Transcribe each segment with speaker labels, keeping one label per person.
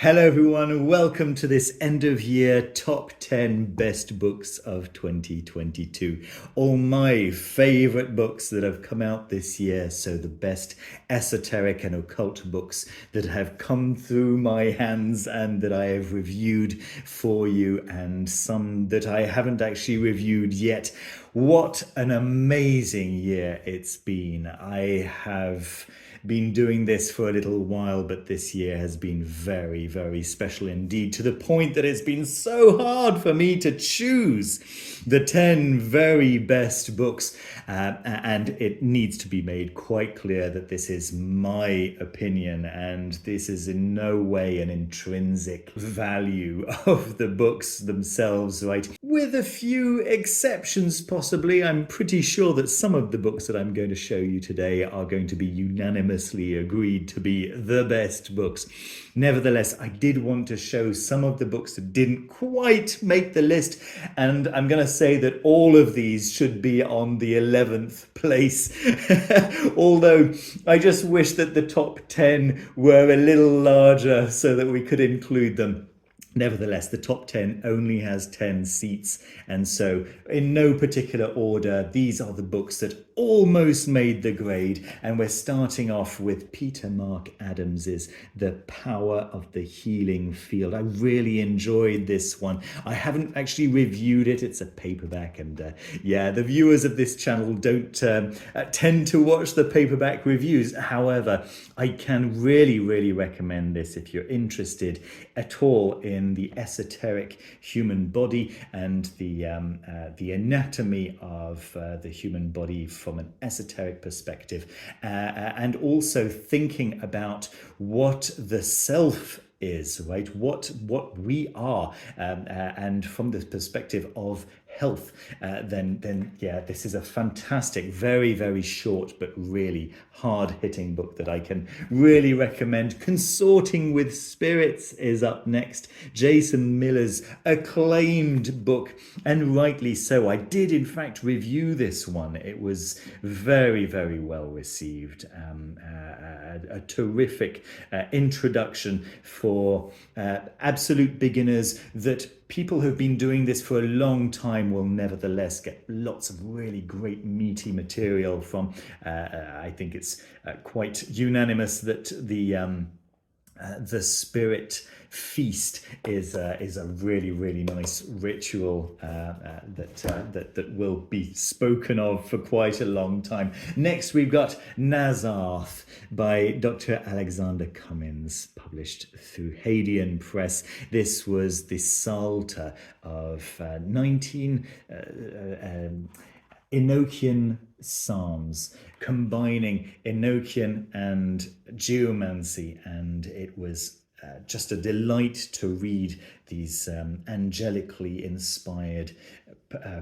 Speaker 1: Hello everyone, welcome to this end of year top 10 best books of 2022. All my favourite books that have come out this year, so the best esoteric and occult books that have come through my hands and that I have reviewed for you, and some that I haven't actually reviewed yet. What an amazing year it's been. I have been doing this for a little while, but this year has been very, very special indeed, to the point that it's been so hard for me to choose the 10 very best books. And it needs to be made quite clear that this is my opinion, and this is in no way an intrinsic value of the books themselves, right? With a few exceptions, possibly. I'm pretty sure that some of the books that I'm going to show you today are going to be unanimously agreed to be the best books. Nevertheless, I did want to show some of the books that didn't quite make the list, and I'm going to say that all of these should be on the 11th place. Although I just wish that the top 10 were a little larger so that we could include them. Nevertheless, the top 10 only has 10 seats, and so in no particular order, these are the books that almost made the grade, and we're starting off with Peter Mark Adams's The Power of the Healing Field. I really enjoyed this one. I haven't actually reviewed it. It's a paperback, and yeah, the viewers of this channel don't tend to watch the paperback reviews. However, I can really recommend this if you're interested at all in the esoteric human body and the anatomy of the human body from an esoteric perspective, and also thinking about what the self is, right? What we are, and from the perspective of health, then yeah, this is a fantastic, very short but really hard-hitting book that I can really recommend. Consorting with Spirits is up next. Jason Miller's acclaimed book, and rightly so. I did in fact review this one. It was very well received. A terrific introduction for absolute beginners that people who've been doing this for a long time will nevertheless get lots of really great meaty material from. I think it's quite unanimous that the Spirit Feast is a really nice ritual that will be spoken of for quite a long time. Next, we've got Nazarth by Dr. Alexander Cummins, published through Hadean Press. This was the Psalter of 19 Enochian psalms, combining Enochian and geomancy, and it was just a delight to read these angelically inspired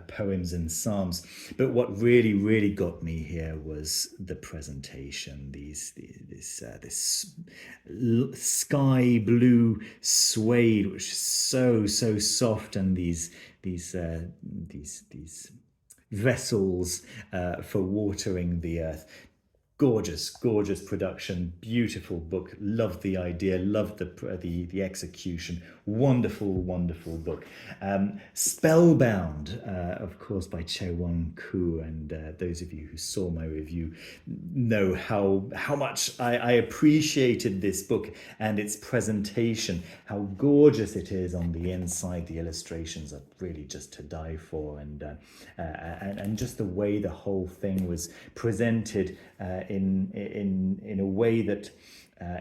Speaker 1: poems and psalms. But what really got me here was the presentation. This sky blue suede, which is so soft, and these vessels for watering the earth. Gorgeous production, beautiful book. Loved the idea, loved the execution. Wonderful book. Spellbound, of course, by Chae-Won Koo, and those of you who saw my review know how much I appreciated this book and its presentation. How gorgeous it is on the inside. The illustrations are really just to die for, and just the way the whole thing was presented in a way that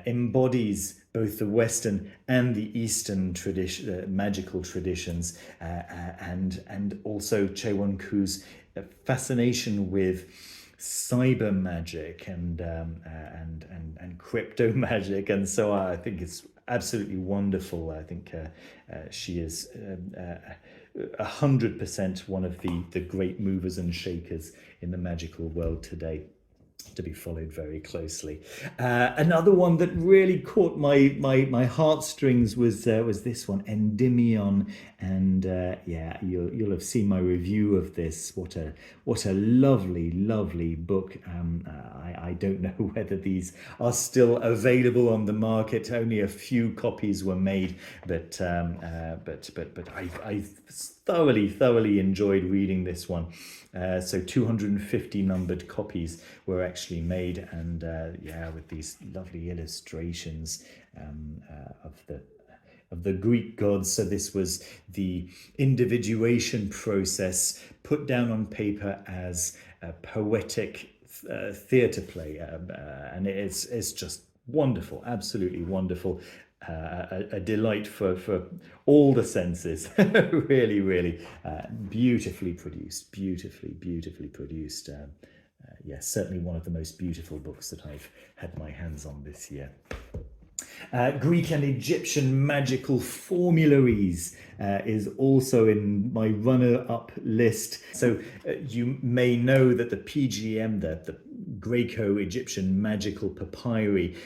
Speaker 1: embodies both the Western and the Eastern magical traditions, and also Chae-Won Koo's fascination with cyber magic and crypto magic, and so I think it's absolutely wonderful. I think she is 100% one of the great movers and shakers in the magical world today. to be followed very closely. Another one that really caught my heartstrings was this one, Endymion, and yeah, you'll have seen my review of this. What a lovely book. I don't know whether these are still available on the market. Only a few copies were made, but I thoroughly enjoyed reading this one. So 250 numbered copies were actually made, and yeah, with these lovely illustrations of the Greek gods. So this was the individuation process put down on paper as a poetic theatre play, and it's just wonderful, absolutely wonderful. A delight for all the senses. Really beautifully produced. Yes, certainly one of the most beautiful books that I've had my hands on this year. Greek and Egyptian magical formularies is also in my runner-up list. So you may know that the PGM, the Greco-Egyptian Magical Papyri,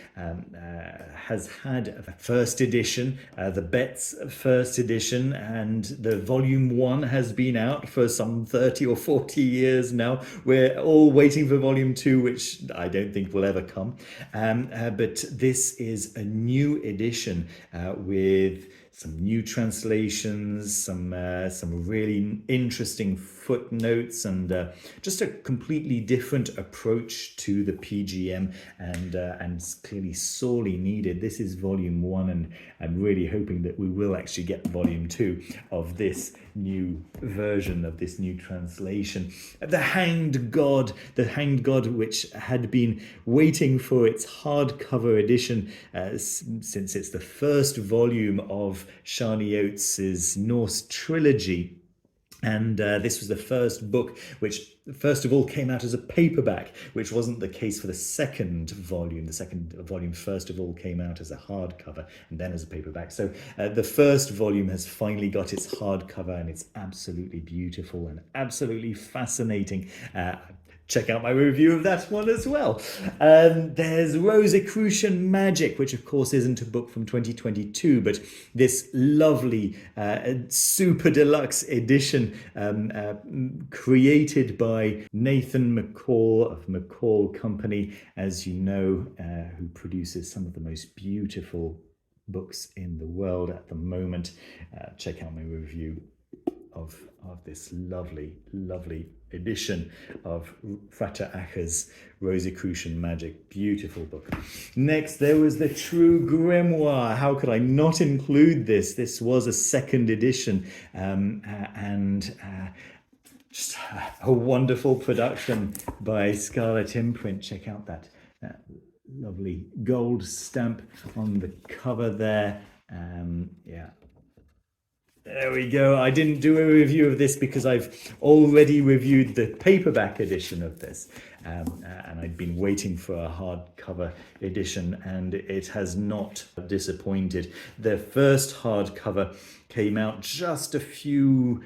Speaker 1: has had a first edition, the Betz first edition, and the volume 1 has been out for some 30 or 40 years now. We're all waiting for volume 2, which I don't think will ever come. But this is a new edition with some new translations, some really interesting footnotes, and just a completely different approach to the PGM, and clearly sorely needed. This is volume 1, and I'm really hoping that we will actually get volume 2 of this new version, of this new translation. The Hanged God, which had been waiting for its hardcover edition since it's the first volume of Shani Oates's Norse trilogy. And this was the first book which first of all came out as a paperback, which wasn't the case for the second volume. The second volume first of all came out as a hardcover and then as a paperback. So the first volume has finally got its hardcover, and it's absolutely beautiful and absolutely fascinating. Check out my review of that one as well. There's Rosicrucian Magic, which of course isn't a book from 2022, but this lovely super deluxe edition created by Nathan McCall of McCall Company, as you know, who produces some of the most beautiful books in the world at the moment. Check out my review of this lovely edition of Frater Acher's Rosicrucian Magic. Beautiful book. Next, there was the True Grimoire. How could I not include this? This was a second edition, and just a wonderful production by Scarlet Imprint. Check out that lovely gold stamp on the cover there. Yeah. There we go. I didn't do a review of this because I've already reviewed the paperback edition of this, and I'd been waiting for a hardcover edition, and it has not disappointed. The first hardcover came out just a few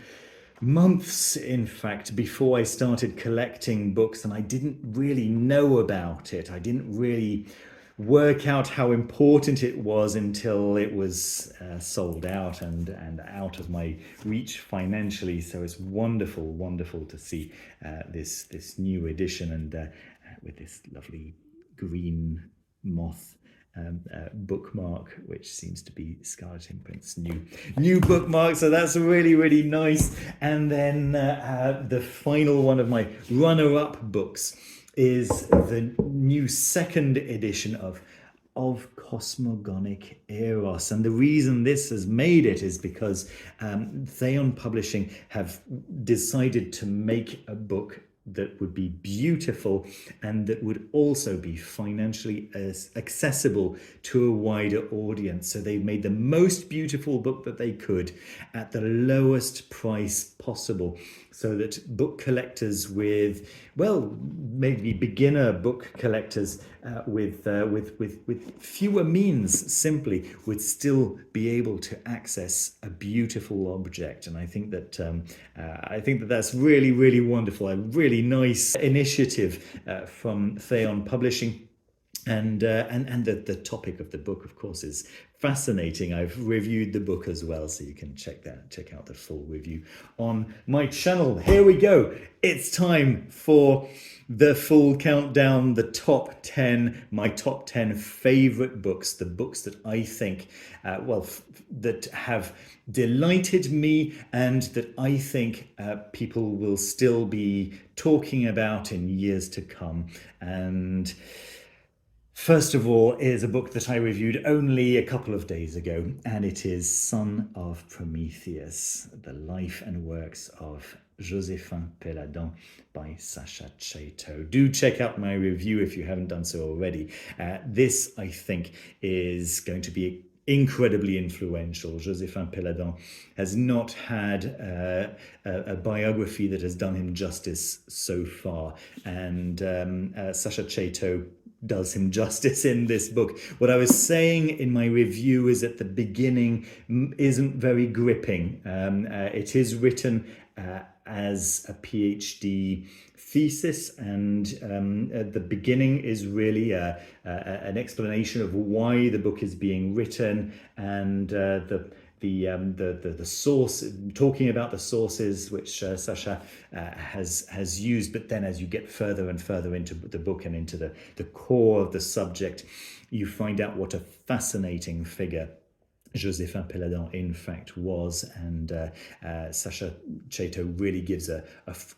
Speaker 1: months, in fact, before I started collecting books, and I didn't really know about it. I didn't really work out how important it was until it was sold out and out of my reach financially. So it's wonderful to see this new edition, and with this lovely green moth bookmark, which seems to be Scarlet Imprint's new bookmark. So that's really nice. And then the final one of my runner-up books is the new second edition of Cosmogonic Eros. And the reason this has made it is because Theon Publishing have decided to make a book that would be beautiful and that would also be financially accessible to a wider audience. So they made the most beautiful book that they could at the lowest price possible, so that book collectors with, well, maybe beginner book collectors with fewer means, simply would still be able to access a beautiful object. And I think that that's really, really wonderful. A really nice initiative from Theon Publishing. And the topic of the book, of course, is fascinating. I've reviewed the book as well, so you can check out the full review on my channel. Here we go. It's time for the full countdown, the top 10, my top 10 favorite books, the books that I think, that have delighted me and that I think people will still be talking about in years to come. And first of all is a book that I reviewed only a couple of days ago, and it is Son of Prometheus, The Life and Works of Joséphin Péladan by Sacha Chateau. Do check out my review if you haven't done so already. This, I think, is going to be incredibly influential. Joséphin Péladan has not had a biography that has done him justice so far, and Sacha Chateau does him justice in this book. What I was saying in my review is that the beginning isn't very gripping. It is written as a PhD thesis, and the beginning is really an explanation of why the book is being written, and the source, talking about the sources which Sacha has used. But then as you get further and further into the book and into the core of the subject, you find out what a fascinating figure Joséphin Péladan in fact was, and Sacha Chateau really gives a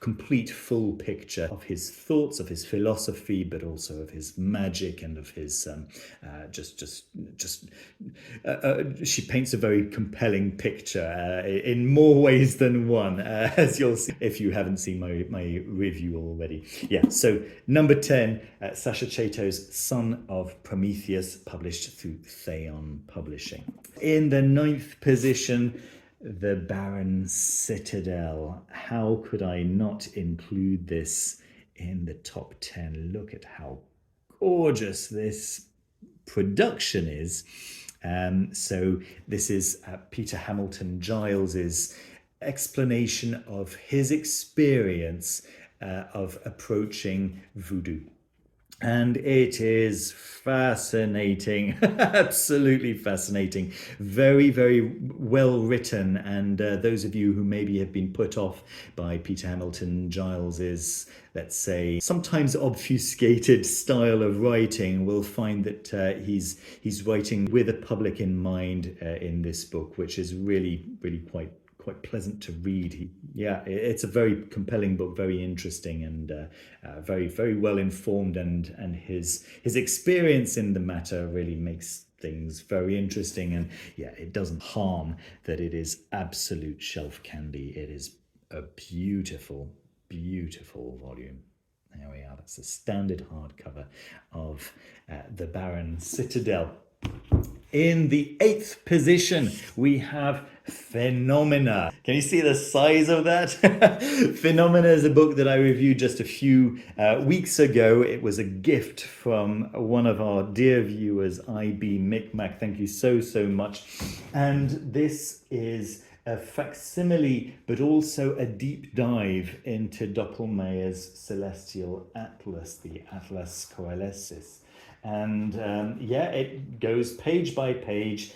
Speaker 1: complete full picture of his thoughts, of his philosophy, but also of his magic and of his she paints a very compelling picture in more ways than one, as you'll see if you haven't seen my review already. Yeah, so number 10, Sacha Chateau's Son of Prometheus, published through Theon Publishing. In the 9th position, The Barren Citadel. How could I not include this in the top 10? Look at how gorgeous this production is. So this is Peter Hamilton Giles's explanation of his experience of approaching voodoo. And it is fascinating, absolutely fascinating, very, very well written. And those of you who maybe have been put off by Peter Hamilton Giles's, let's say, sometimes obfuscated style of writing will find that he's writing with the public in mind in this book, which is really, really quite pleasant to read. It's a very compelling book, very interesting, and very, very well informed, and his experience in the matter really makes things very interesting. And it doesn't harm that it is absolute shelf candy. It is a beautiful, beautiful volume. There we are. That's the standard hardcover of The Barren Citadel. In the 8th position, we have Phenomena. Can you see the size of that? Phenomena is a book that I reviewed just a few weeks ago. It was a gift from one of our dear viewers, IB Micmac. Thank you so, so much. And this is a facsimile, but also a deep dive into Doppelmayer's Celestial Atlas, the Atlas Coalescis. And it goes page by page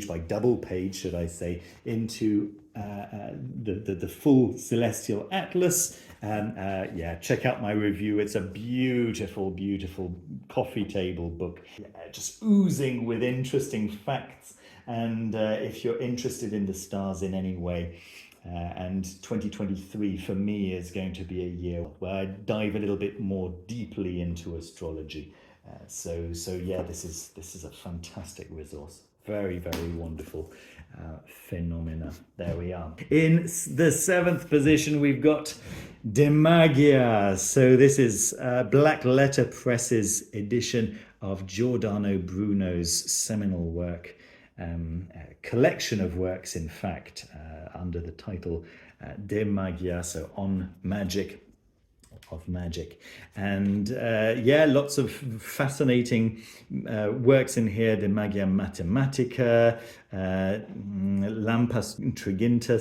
Speaker 1: by double page, should I say, into the full Celestial Atlas. Check out my review. It's a beautiful, beautiful coffee table book, just oozing with interesting facts. And if you're interested in the stars in any way, and 2023 for me is going to be a year where I dive a little bit more deeply into astrology. So this is a fantastic resource. Very, very wonderful. Phenomena. There we are. In the 7th position, we've got De Magia. So this is Black Letter Press's edition of Giordano Bruno's seminal work, collection of works, in fact, under the title De Magia, so on magic. of magic. And yeah, lots of fascinating works in here. De Magia Mathematica, Lampas Triginta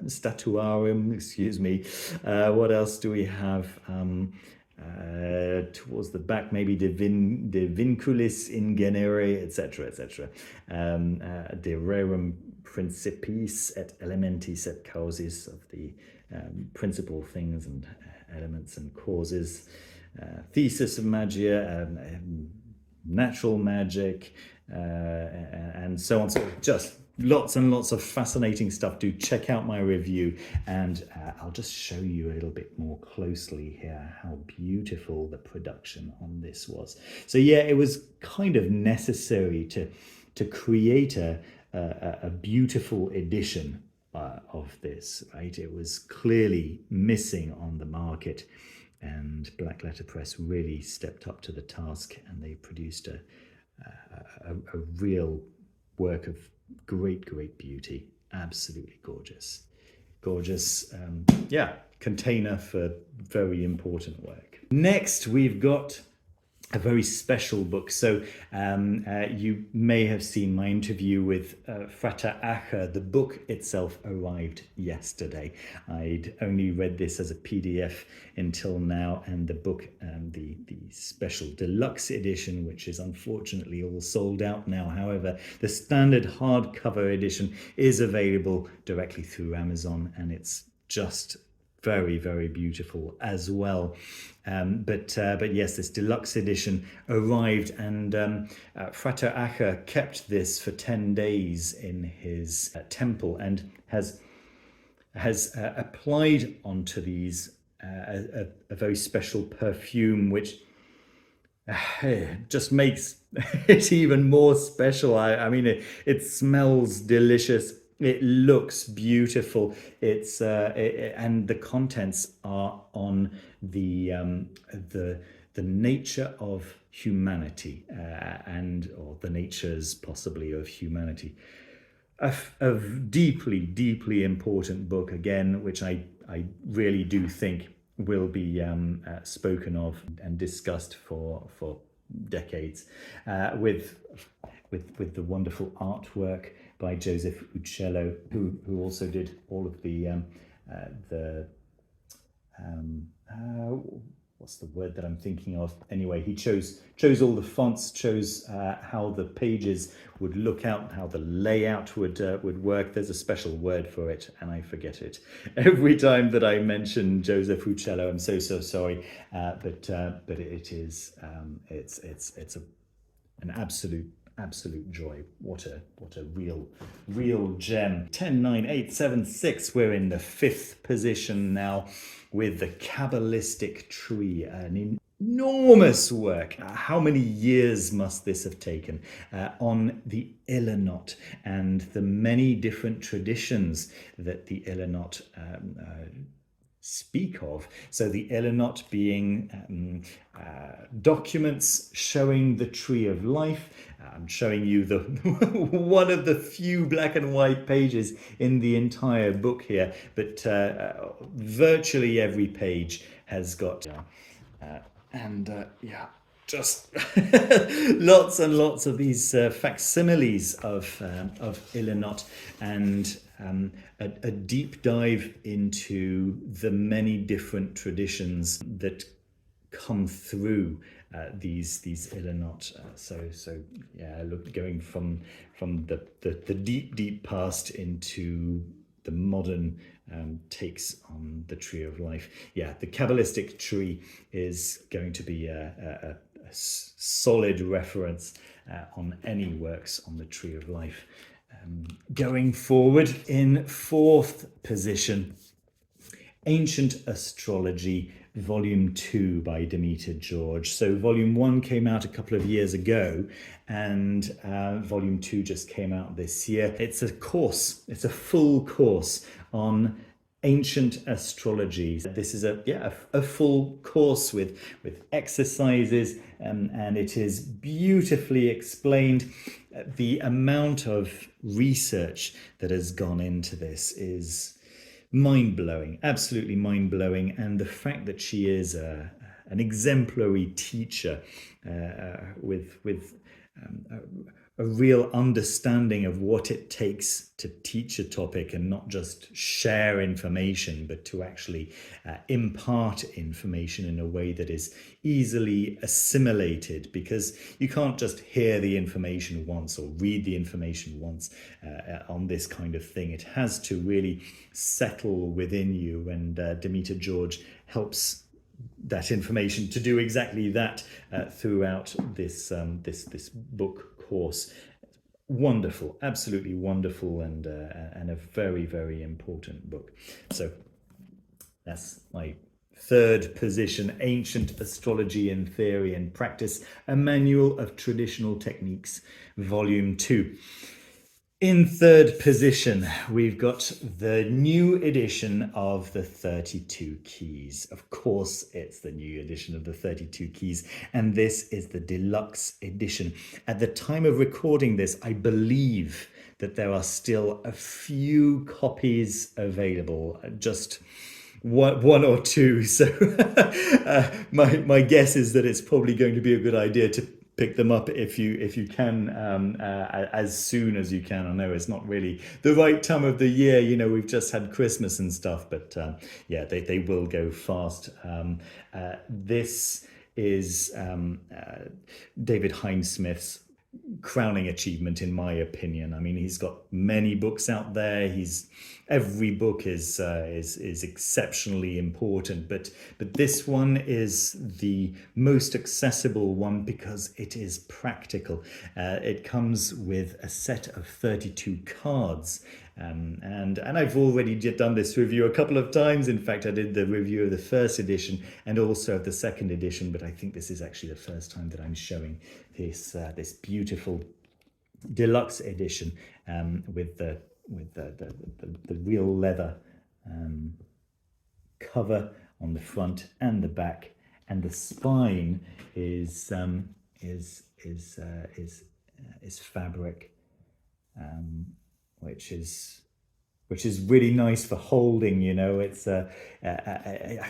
Speaker 1: Statuarum, excuse me. What else do we have? Towards the back, maybe de Vinculis in Genere, etc., etc. De Rerum Principis et Elementis et Causis, of the principal things and elements and causes. Thesis of Magia, natural magic, and so on. So just lots and lots of fascinating stuff. Do check out my review, and I'll just show you a little bit more closely here how beautiful the production on this was. So yeah, it was kind of necessary to create a beautiful edition of this, right? It was clearly missing on the market, and Black Letter Press really stepped up to the task, and they produced a real work of great beauty. Absolutely gorgeous yeah, container for very important work. Next, we've got a very special book. So you may have seen my interview with Frater Acher. The book itself arrived yesterday. I'd only read this as a PDF until now, and the book, the special deluxe edition, which is unfortunately all sold out now. However, the standard hardcover edition is available directly through Amazon, and it's just very beautiful as well. But yes, this deluxe edition arrived, and Frater Acher kept this for 10 days in his temple, and has applied onto these a very special perfume, which just makes it even more special. I mean, it smells delicious. It looks beautiful. It's and the contents are on the nature of humanity, or the natures possibly of humanity. A deeply important book, again, which I really do think will be spoken of and discussed for decades, with the wonderful artwork by Joseph Uccello, who also did all of the what's the word that I'm thinking of? Anyway, he chose all the fonts, chose how the pages would look out, how the layout would work. There's a special word for it, and I forget it every time that I mention Joseph Uccello. I'm so sorry, but it is it's an absolute joy. What a real gem. 10, 9, 8, 7, 6. We're in the 5th position now with the Kabbalistic Tree, an enormous work. How many years must this have taken? On the Illanot and the many different traditions that the Illanot speak of. So the Illanot being documents showing the Tree of Life. I'm showing you the one of the few black and white pages in the entire book here, but virtually every page has got yeah, just lots and lots of these facsimiles of Illanot, and a deep dive into the many different traditions that come through these Illanot. So yeah, look, going from the deep past into the modern takes on the Tree of Life. Yeah, the Kabbalistic Tree is going to be a solid reference on any works on the Tree of Life. Going forward, in 4th position, Ancient Astrology, Volume 2 by Demeter George. So Volume 1 came out a couple of years ago, and Volume 2 just came out this year. It's a course, it's a full course on ancient astrology. This is a full course with exercises, and it is beautifully explained. The amount of research that has gone into this is Mind-blowing, absolutely mind-blowing. And the fact that she is an exemplary teacher with a real understanding of what it takes to teach a topic, and not just share information, but to actually impart information in a way that is easily assimilated, because you can't just hear the information once or read the information once on this kind of thing. It has to really settle within you, and Demeter George helps that information to do exactly that throughout this book course. Wonderful, absolutely wonderful, and a very, very important book. So that's my third position: Ancient Astrology in Theory and Practice, a Manual of Traditional Techniques, Volume 2. In third position, we've got the new edition of the 32 Keys. Of course, it's the new edition of the 32 Keys, and this is the deluxe edition. At the time of recording this, I believe that there are still a few copies available, just one or two. So my guess is that it's probably going to be a good idea to pick them up if you can, as soon as you can. I know it's not really the right time of the year, we've just had Christmas and stuff, but yeah, they will go fast. This is David Hinesmith's crowning achievement, in my opinion. I mean, he's got many books out there. Every book is exceptionally important, but this one is the most accessible one because it is practical. It comes with a set of 32 cards. And I've already done this review a couple of times. In fact, I did the review of the first edition and also of the second edition, but I think this is actually the first time that I'm showing this beautiful deluxe edition with the real leather cover on the front and the back, and the spine is fabric, which is really nice for holding. It's I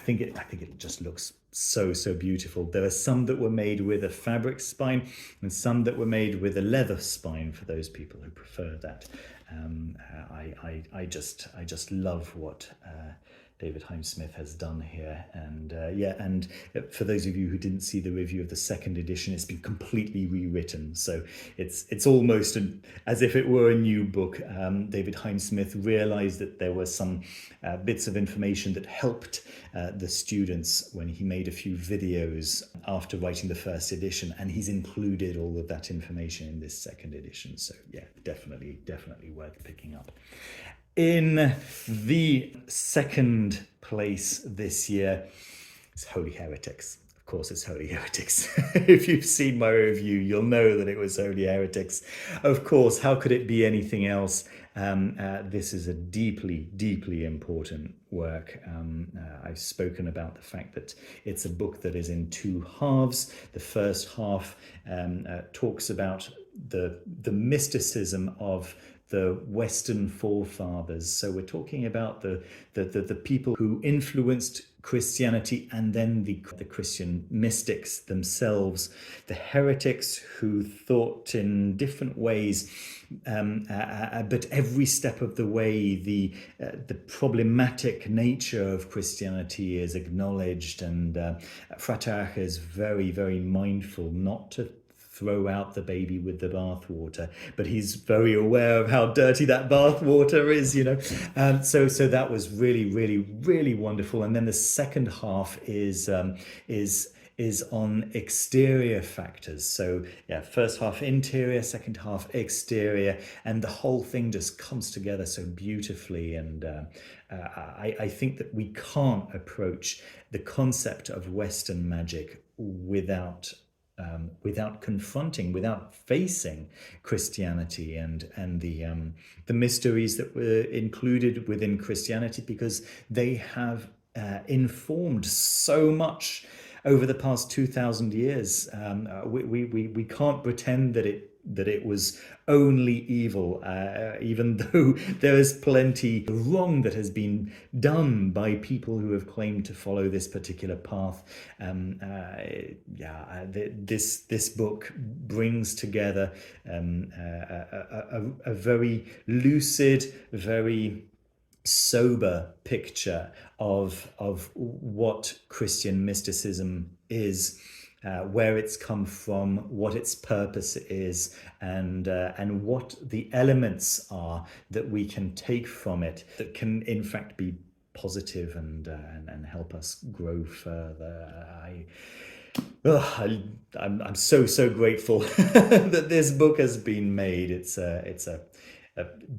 Speaker 1: think it just looks so beautiful. There are some that were made with a fabric spine and some that were made with a leather spine, for those people who prefer that. I just love what David Hinesmith has done here, and and for those of you who didn't see the review of the second edition, it's been completely rewritten, so it's almost as if it were a new book. David Hinesmith realized that there were some bits of information that helped the students when he made a few videos after writing the first edition, and he's included all of that information in this second edition. So yeah, definitely worth picking up. In the second place this year is Holy Heretics. Of course, it's Holy Heretics. If you've seen my review, you'll know that it was Holy Heretics. Of course, how could it be anything else? This is a deeply important work. I've spoken about the fact that it's a book that is in two halves. The first half talks about the mysticism of the Western forefathers. So we're talking about the people who influenced Christianity, and then the Christian mystics themselves, the heretics who thought in different ways, but every step of the way the problematic nature of Christianity is acknowledged, and Frater is very mindful not to throw out the baby with the bathwater, but he's very aware of how dirty that bathwater is, so that was really wonderful. And then the second half is on exterior factors. So yeah, first half interior, second half exterior, and the whole thing just comes together so beautifully. And I think that we can't approach the concept of Western magic without confronting, without facing Christianity and the mysteries that were included within Christianity, because they have informed so much over the past 2,000 years. We can't pretend that it that it was only evil, even though there is plenty wrong that has been done by people who have claimed to follow this particular path. This book brings together a very lucid, very sober picture of what Christian mysticism is, where it's come from, what its purpose is, and what the elements are that we can take from it that can, in fact, be positive and help us grow further. I'm so grateful that this book has been made. It's a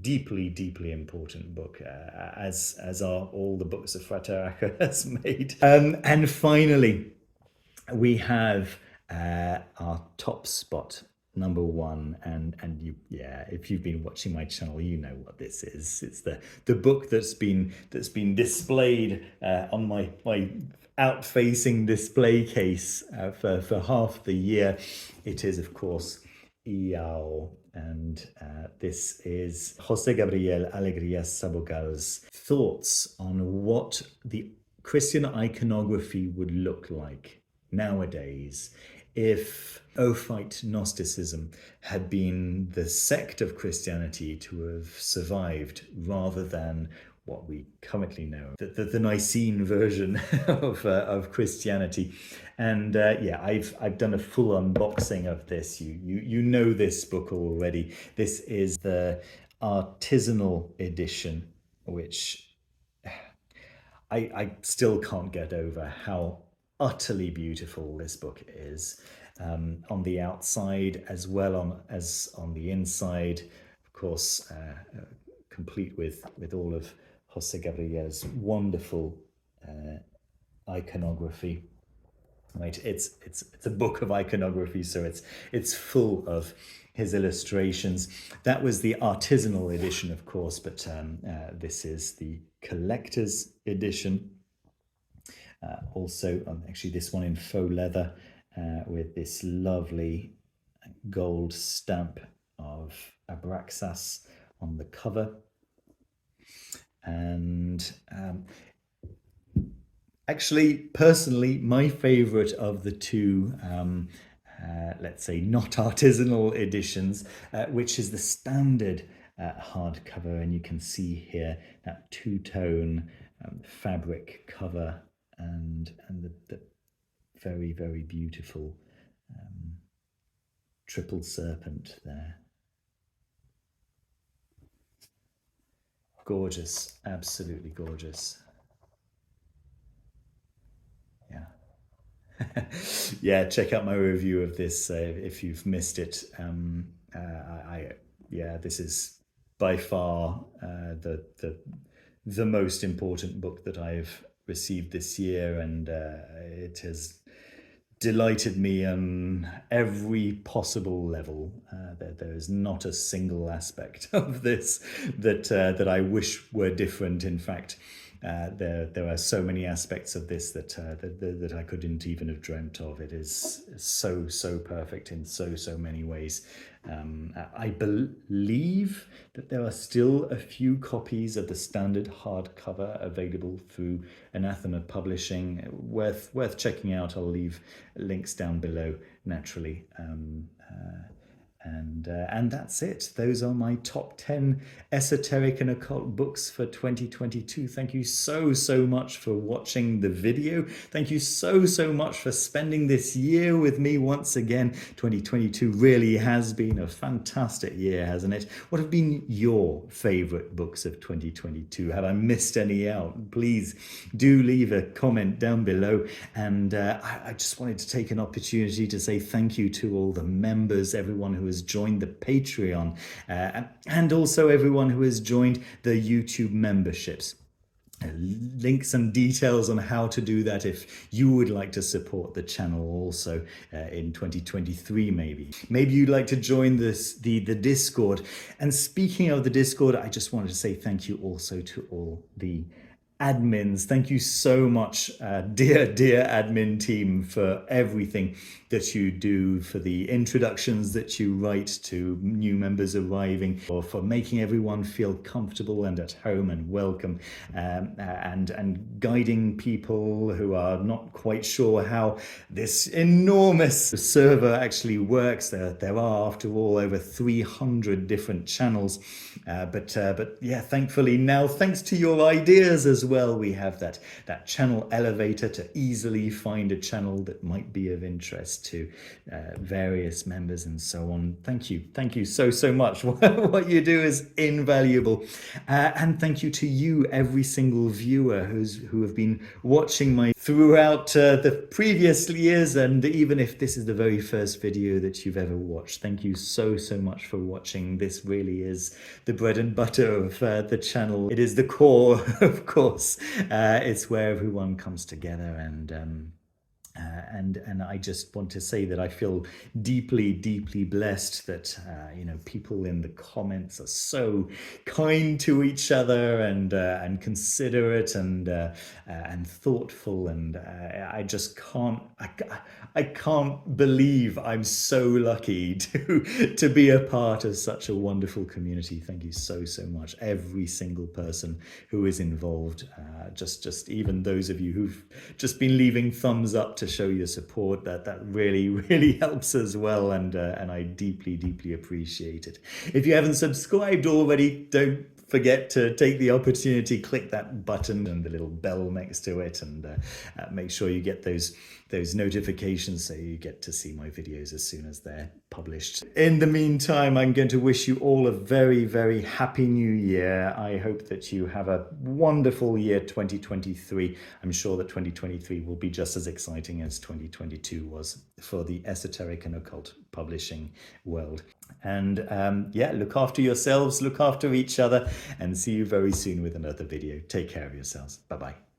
Speaker 1: deeply important book, as are all the books that Frater Acker has made. And finally, we have our top spot, number one, and you, yeah, if you've been watching my channel, you know what this is. It's the book that's been displayed on my out-facing display case for half the year. It is, of course, Iao, and this is Jose Gabriel Alegría Sabogal's thoughts on what the Christian iconography would look like nowadays if Ophite Gnosticism had been the sect of Christianity to have survived, rather than what we currently know, the Nicene version of Christianity. And I've done a full unboxing of this. You know this book already. This is the artisanal edition, which I still can't get over how utterly beautiful this book is, on the outside as well as on the inside. Of course, complete with all of Jose Gabriel's wonderful iconography. Right, it's a book of iconography, so it's full of his illustrations. That was the artisanal edition, of course, but this is the collector's edition. Also, actually, this one in faux leather with this lovely gold stamp of Abraxas on the cover. And actually, personally, my favorite of the two, let's say not artisanal editions, which is the standard hardcover, and you can see here that two-tone fabric cover and the very beautiful triple serpent there. Gorgeous, absolutely gorgeous. Yeah. Yeah, check out my review of this if you've missed it. This is by far the most important book that I've received this year, and it has delighted me on every possible level. There is not a single aspect of this that I wish were different. In fact, there are so many aspects of this that I couldn't even have dreamt of. It is so perfect in so many ways. I believe that there are still a few copies of the standard hardcover available through Anathema Publishing. Worth checking out. I'll leave links down below, naturally. And that's it. Those are my top 10 esoteric and occult books for 2022. Thank you so much for watching the video. Thank you so much for spending this year with me once again. 2022 really has been a fantastic year, hasn't it? What have been your favorite books of 2022? Have I missed any out? Please do leave a comment down below. And I just wanted to take an opportunity to say thank you to all the members, everyone who has joined the Patreon, and also everyone who has joined the YouTube memberships. Links and details on how to do that if you would like to support the channel also in 2023. Maybe you'd like to join the Discord. And speaking of the Discord, I just wanted to say thank you also to all the admins. Thank you so much, dear admin team, for everything that you do, for the introductions that you write to new members arriving, or for making everyone feel comfortable and at home and welcome, and guiding people who are not quite sure how this enormous server actually works. There are, after all, over 300 different channels, but yeah, thankfully now, thanks to your ideas as well, we have that channel elevator to easily find a channel that might be of interest to various members and so on. Thank you so much. What you do is invaluable, and thank you to you, every single viewer who have been watching my throughout the previous years, and even if this is the very first video that you've ever watched. Thank you so much for watching. This really is the bread and butter of the channel. It is the core, of course. It's where everyone comes together, and I just want to say that I feel deeply blessed that people in the comments are so kind to each other, and considerate, and thoughtful, and I just I can't believe I'm so lucky to be a part of such a wonderful community. Thank you so much, every single person who is involved. Just even those of you who've just been leaving thumbs up to show your support, that really helps as well, and I deeply appreciate it. If you haven't subscribed already, don't forget to take the opportunity, click that button and the little bell next to it, and make sure you get those notifications so you get to see my videos as soon as they're published. In the meantime, I'm going to wish you all a very happy new year. I hope that you have a wonderful year 2023. I'm sure that 2023 will be just as exciting as 2022 was for the esoteric and occult publishing world. And yeah, look after yourselves, look after each other, and see you very soon with another video. Take care of yourselves. Bye-bye.